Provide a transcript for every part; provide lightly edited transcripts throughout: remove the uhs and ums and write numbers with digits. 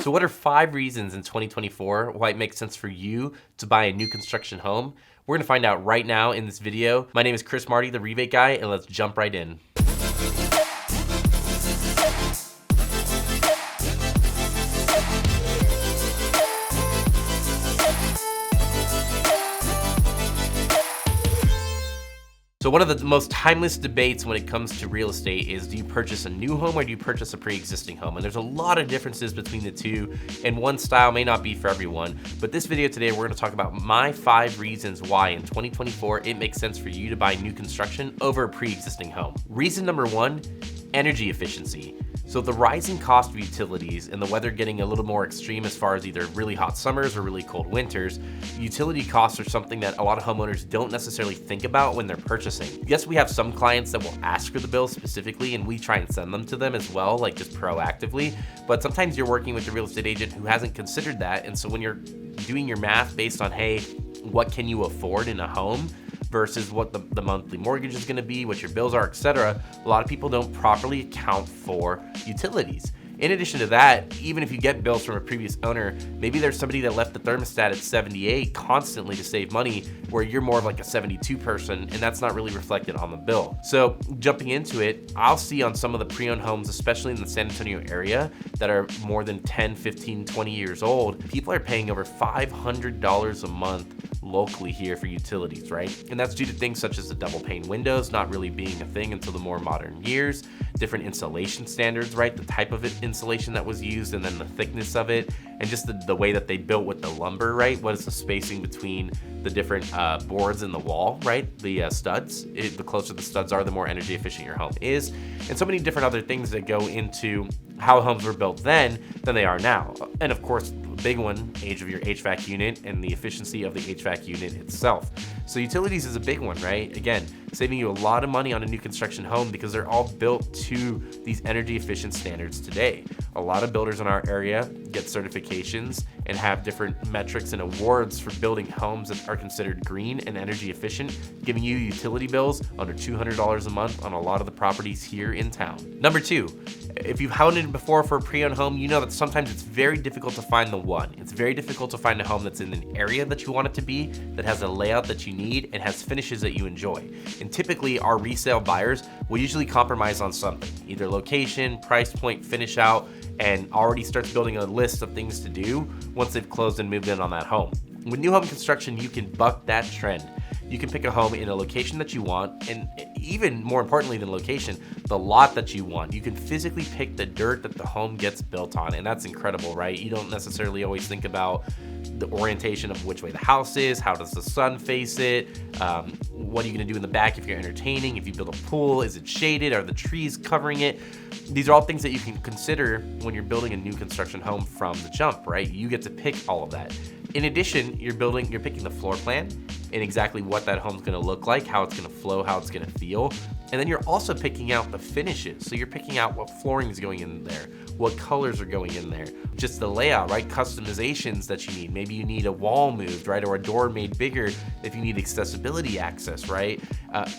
So what are 5 reasons in 2024 why it makes sense for you to buy a new construction home? We're gonna find out right now in this video. My name is Marti, the rebate guy, and let's jump right in. So one of the most timeless debates when it comes to real estate is, do you purchase a new home or do you purchase a pre-existing home? And there's a lot of differences between the two, and one style may not be for everyone. But this video today, we're gonna talk about my 5 reasons why in 2024 it makes sense for you to buy new construction over a pre-existing home. Reason number 1, energy efficiency. So the rising cost of utilities and the weather getting a little more extreme as far as either really hot summers or really cold winters, utility costs are something that a lot of homeowners don't necessarily think about when they're purchasing. Yes, we have some clients that will ask for the bill specifically, and we try and send them to them as well, like just proactively. But sometimes you're working with a real estate agent who hasn't considered that. And so when you're doing your math based on, hey, what can you afford in a home versus what the monthly mortgage is gonna be, what your bills are, etc., a lot of people don't properly account for utilities. In addition to that, even if you get bills from a previous owner, maybe there's somebody that left the thermostat at 78 constantly to save money, where you're more of like a 72 person, and that's not really reflected on the bill. So jumping into it, I'll see on some of the pre-owned homes, especially in the San Antonio area, that are more than 10, 15, 20 years old, people are paying over $500 a month locally here for utilities, right? And that's due to things such as the double pane windows not really being a thing until the more modern years, different insulation standards, right? The type of insulation that was used, and then the thickness of it, and just the way that they built with the lumber, right? What is the spacing between the different boards in the wall, right? The studs, the closer the studs are, the more energy efficient your home is. And so many different other things that go into how homes were built then than they are now. And of course, the big one, age of your HVAC unit and the efficiency of the HVAC unit itself. So utilities is a big one, right? Again, saving you a lot of money on a new construction home because they're all built to these energy efficient standards today. A lot of builders in our area get certifications and have different metrics and awards for building homes that are considered green and energy efficient, giving you utility bills under $200 a month on a lot of the properties here in town. Number 2, if you've hounded before for a pre-owned home, you know that sometimes it's very difficult to find the one. It's very difficult to find a home that's in an area that you want it to be, that has a layout that you need, and has finishes that you enjoy. And typically our resale buyers will usually compromise on something, either location, price point, finish out, and already starts building a list of things to do once they've closed and moved in on that home. With new home construction, you can buck that trend. You can pick a home in a location that you want, and even more importantly than location, the lot that you want. You can physically pick the dirt that the home gets built on, and that's incredible, right? You don't necessarily always think about the orientation of which way the house is, how does the sun face it, what are you gonna do in the back if you're entertaining, if you build a pool, is it shaded, are the trees covering it? These are all things that you can consider when you're building a new construction home from the jump, right? You get to pick all of that. In addition, you're picking the floor plan and exactly what that home's gonna look like, how it's gonna flow, how it's gonna feel. And then you're also picking out the finishes. So you're picking out what flooring is going in there, what colors are going in there, just the layout, right? Customizations that you need. Maybe you need a wall moved, right? Or a door made bigger if you need accessibility access, right?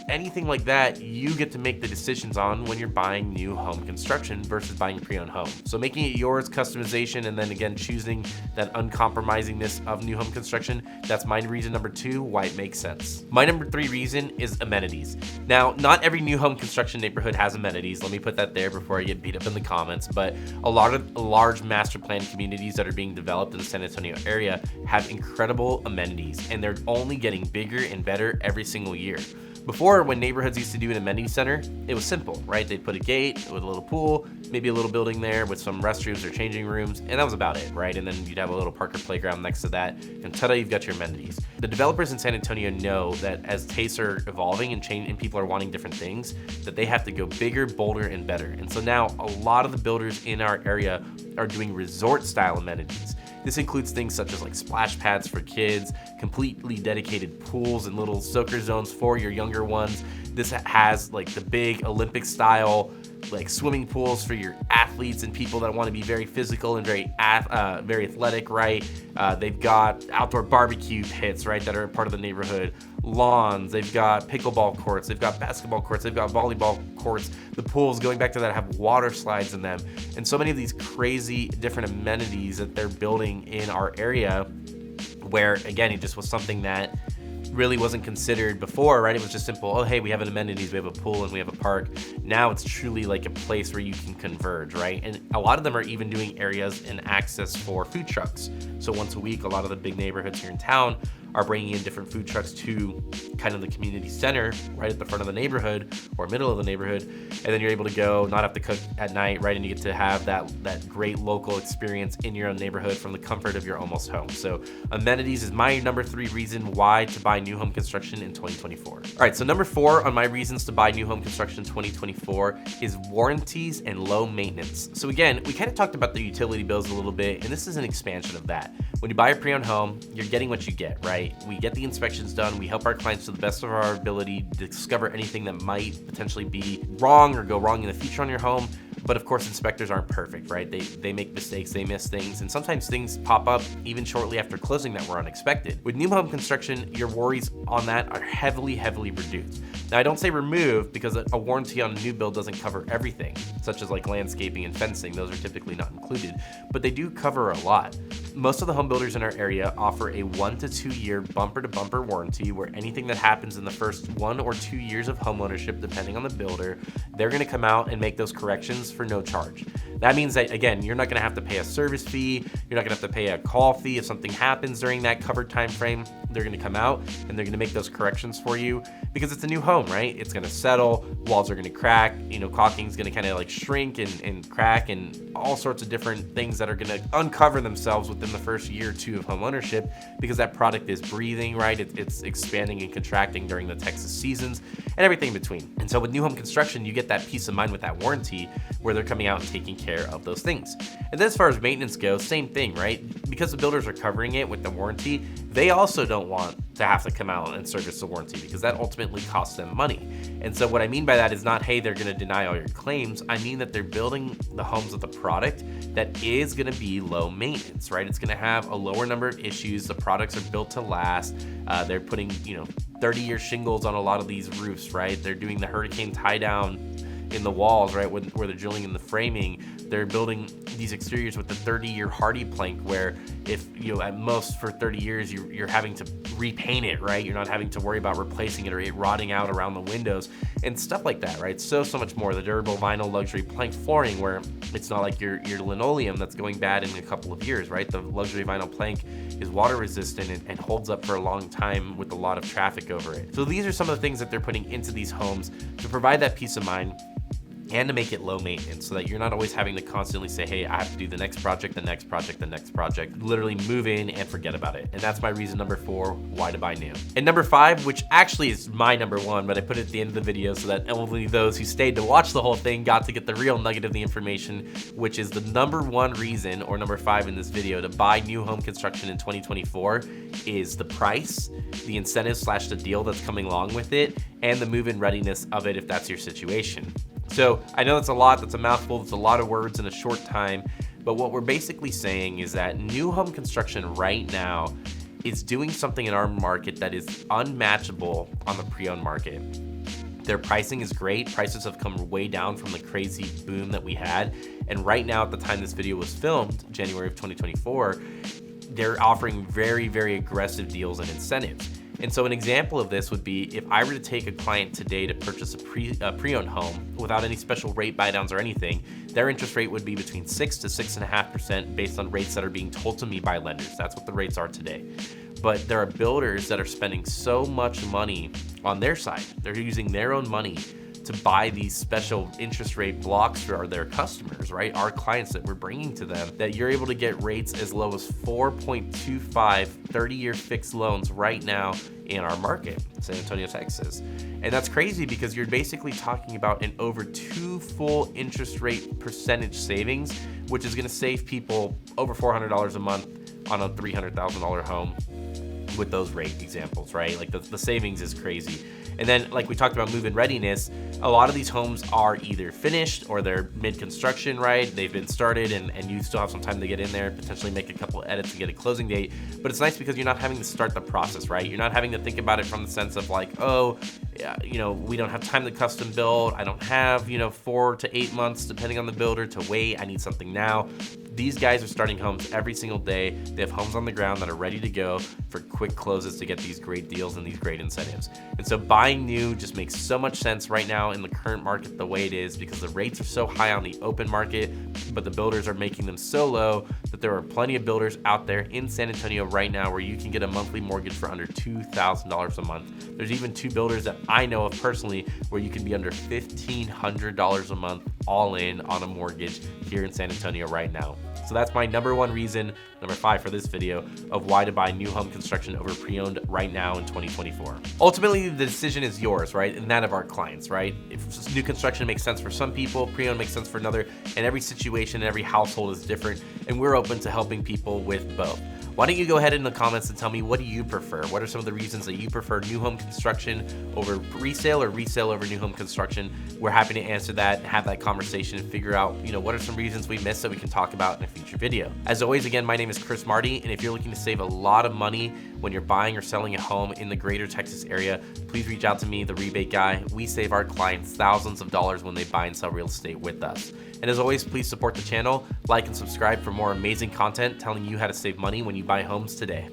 Anything like that, you get to make the decisions on when you're buying new home construction versus buying a pre-owned home. So making it yours, customization, and then again, choosing that uncompromisingness of new home construction, that's my reason number 2 why it makes sense. My number 3 reason is amenities. Now, not every new home construction neighborhood has amenities. Let me put that there before I get beat up in the comments, but a lot of large master plan communities that are being developed in the San Antonio area have incredible amenities, and they're only getting bigger and better every single year. Before, when neighborhoods used to do an amenity center, it was simple, right? They'd put a gate with a little pool, maybe a little building there with some restrooms or changing rooms, and that was about it, right? And then you'd have a little park or playground next to that, and ta-da, you've got your amenities. The developers in San Antonio know that as tastes are evolving and change, and people are wanting different things, that they have to go bigger, bolder, and better. And so now a lot of the builders in our area are doing resort-style amenities. This includes things such as like splash pads for kids, completely dedicated pools and little soaker zones for your younger ones. This has like the big Olympic style like swimming pools for your athletes and people that want to be very physical and very athletic, right? They've got outdoor barbecue pits, right, that are part of the neighborhood. lawns, they've got pickleball courts, they've got basketball courts, they've got volleyball courts. The pools, going back to that, have water slides in them. And so many of these crazy different amenities that they're building in our area, where again, it just was something that really wasn't considered before, right? It was just simple, oh, hey, we have an amenities, we have a pool and we have a park. Now it's truly like a place where you can converge, right? And a lot of them are even doing areas and access for food trucks. So once a week, a lot of the big neighborhoods here in town are bringing in different food trucks to kind of the community center right at the front of the neighborhood or middle of the neighborhood. And then you're able to go, not have to cook at night, right? And you get to have that great local experience in your own neighborhood from the comfort of your almost home. So amenities is my number 3 reason why to buy new home construction in 2024. All right, so number 4 on my reasons to buy new home construction in 2024 is warranties and low maintenance. So again, we kind of talked about the utility bills a little bit, and this is an expansion of that. When you buy a pre-owned home, you're getting what you get, right? We get the inspections done. We help our clients to the best of our ability to discover anything that might potentially be wrong or go wrong in the future on your home. But of course, inspectors aren't perfect, right? They make mistakes, they miss things, and sometimes things pop up even shortly after closing that were unexpected. With new home construction, your worries on that are heavily reduced. Now, I don't say remove because a warranty on a new build doesn't cover everything, such as like landscaping and fencing. Those are typically not included, but they do cover a lot. Most of the home builders in our area offer a 1 to 2 year bumper-to-bumper warranty where anything that happens in the first 1 or 2 years of homeownership, depending on the builder, they're gonna come out and make those corrections for no charge. That means that, again, you're not gonna have to pay a service fee, you're not gonna have to pay a call fee if something happens during that covered time frame. They're gonna come out and they're gonna make those corrections for you because it's a new home, right? It's gonna settle, walls are gonna crack, caulking's gonna kind of like shrink and crack, and all sorts of different things that are gonna uncover themselves within the first year or 2 of home ownership because that product is breathing, right? It's expanding and contracting during the Texas seasons and everything in between. And so with new home construction, you get that peace of mind with that warranty where they're coming out and taking care of those things. And then as far as maintenance goes, same thing, right? Because the builders are covering it with the warranty, they also don't want to have to come out and service the warranty because that ultimately costs them money. And so what I mean by that is not, hey, they're gonna deny all your claims. I mean that they're building the homes with a product that is gonna be low maintenance, right? It's gonna have a lower number of issues. The products are built to last. They're putting, 30-year shingles on a lot of these roofs, right? They're doing the hurricane tie down in the walls, right, where they're drilling in the framing. They're building these exteriors with the 30-year hardy plank where if, at most for 30 years, you're having to repaint it, right? You're not having to worry about replacing it or it rotting out around the windows and stuff like that, right? So much more. The durable vinyl luxury plank flooring where it's not like your linoleum that's going bad in a couple of years, right? The luxury vinyl plank is water resistant and holds up for a long time with a lot of traffic over it. So these are some of the things that they're putting into these homes to provide that peace of mind and to make it low maintenance so that you're not always having to constantly say, hey, I have to do the next project, the next project, the next project, literally move in and forget about it. And that's my reason number 4, why to buy new. And number 5, which actually is my number 1, but I put it at the end of the video so that only those who stayed to watch the whole thing got to get the real nugget of the information, which is the number 1 reason, or number 5 in this video, to buy new home construction in 2024 is the price, the incentive / the deal that's coming along with it, and the move-in readiness of it if that's your situation. So I know that's a lot, that's a mouthful, that's a lot of words in a short time, but what we're basically saying is that new home construction right now is doing something in our market that is unmatchable on the pre-owned market. Their pricing is great. Prices have come way down from the crazy boom that we had. And right now, at the time this video was filmed, January of 2024, they're offering very aggressive deals and incentives. And so an example of this would be if I were to take a client today to purchase a pre-owned home without any special rate buydowns or anything, their interest rate would be between 6 to 6.5% based on rates that are being told to me by lenders. That's what the rates are today. But there are builders that are spending so much money on their side. They're using their own money to buy these special interest rate blocks for their customers, right? Our clients that we're bringing to them, that you're able to get rates as low as 4.25 30-year fixed loans right now in our market, San Antonio, Texas. And that's crazy because you're basically talking about an over 2 full interest rate percentage savings, which is gonna save people over $400 a month on a $300,000 home. with those rate examples, right? Like the savings is crazy. And then like we talked about move-in readiness, a lot of these homes are either finished or they're mid-construction, right? They've been started and you still have some time to get in there, potentially make a couple edits to get a closing date. But it's nice because you're not having to start the process, right? You're not having to think about it from the sense of like, oh, yeah, you know, we don't have time to custom build. I don't have, 4 to 8 months, depending on the builder, to wait. I need something now. These guys are starting homes every single day. They have homes on the ground that are ready to go for quick closes to get these great deals and these great incentives. And so buying new just makes so much sense right now in the current market the way it is, because the rates are so high on the open market, but the builders are making them so low that there are plenty of builders out there in San Antonio right now where you can get a monthly mortgage for under $2,000 a month. There's even 2 builders that I know of personally where you can be under $1,500 a month all in on a mortgage here in San Antonio right now. So that's my number 1 reason, number 5 for this video, of why to buy new home construction over pre-owned right now in 2024. Ultimately, the decision is yours, right? And that of our clients, right? If new construction makes sense for some people, pre-owned makes sense for another, and every situation, every household is different, and we're open to helping people with both. Why don't you go ahead in the comments and tell me, what do you prefer? What are some of the reasons that you prefer new home construction over resale or resale over new home construction? We're happy to answer that and have that conversation and figure out, what are some reasons we missed that we can talk about in a future video. As always, again, my name is Chris Marti, and if you're looking to save a lot of money when you're buying or selling a home in the greater Texas area, please reach out to me, the Rebate Guy. We save our clients thousands of dollars when they buy and sell real estate with us. And as always, please support the channel, like and subscribe for more amazing content telling you how to save money when you buy homes today.